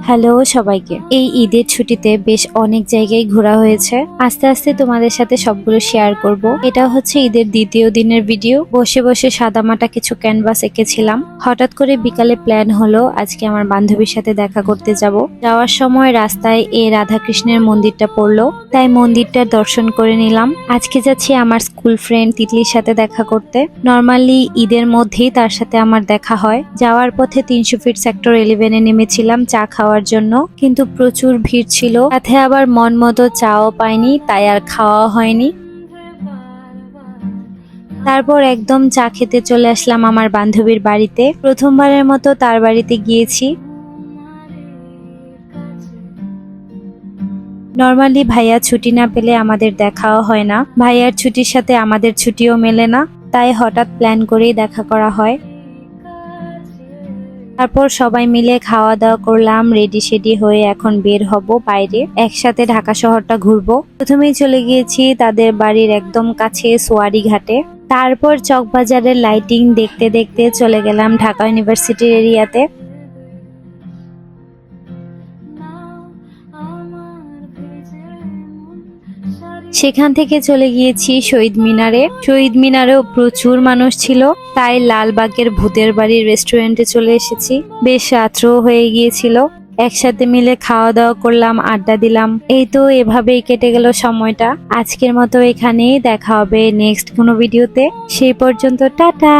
Hello সবাইকে। এই ঈদের ছুটিতে বেশ অনেক জায়গায় ঘোরা হয়েছে। আস্তে আস্তে তোমাদের সাথে সবগুলো শেয়ার করব। এটা হচ্ছে ঈদের দ্বিতীয় দিনের ভিডিও। বসে বসে সাদামাটা কিছু ক্যানভাস এঁকেছিলাম। হঠাৎ করে বিকালে প্ল্যান হলো আজকে আমার বান্ধবীর সাথে দেখা করতে যাব। যাওয়ার সময় রাস্তায় এই রাধাকৃষ্ণের মন্দিরটা পড়লো, তাই মন্দিরটার দর্শন করে নিলাম। আজকে যাচ্ছি আমার স্কুল ফ্রেন্ড তিতলির সাথে দেখা করতে। নর্মালি ঈদের মধ্যেই তার সাথে আমার দেখা হয়। যাওয়ার পথে 300 ফিট সেক্টর 11-এ নেমেছিলাম চা খাওয়ার জন্য, কিন্তু প্রচুর ভিড় ছিল, সাথে আবার মন মতো চাও পাইনি, তাই আর খাওয়া হয়নি। তারপর একদম চা খেতে চলে আসলাম আমার বান্ধবীর বাড়িতে। প্রথমবারের মতো তার বাড়িতে গিয়েছি। নর্মালি ভাইয়া ছুটি না পেলে আমাদের দেখাও হয় না, ভাইয়ার ছুটির সাথে আমাদের ছুটিও মেলে না, তাই হঠাৎ প্ল্যান করেই দেখা করা হয়। তারপর সবাই মিলে খাওয়া দাওয়া করলাম, রেডি সেডি হয়ে এখন বের হব বাইরে, একসাথে ঢাকা শহরটা ঘুরবো। প্রথমেই চলে গিয়েছি তাদের বাড়ির একদম কাছে সোয়ারি ঘাটে। তারপর চকবাজারের লাইটিং দেখতে দেখতে চলে গেলাম ঢাকা ইউনিভার্সিটির এরিয়াতে। সেখান থেকে চলে গিয়েছি শহীদ মিনারে। শহীদ মিনারেও প্রচুর মানুষ ছিল, তাই লালবাগের ভূতের বাড়ির রেস্টুরেন্টে চলে এসেছি। বেশ রাত্রও হয়ে গিয়েছিল। একসাথে মিলে খাওয়া দাওয়া করলাম, আড্ডা দিলাম। এই তো এভাবেই কেটে গেল সময়টা। আজকের মতো এখানেই দেখা হবে নেক্সট কোনো ভিডিওতে। সেই পর্যন্ত টাটা।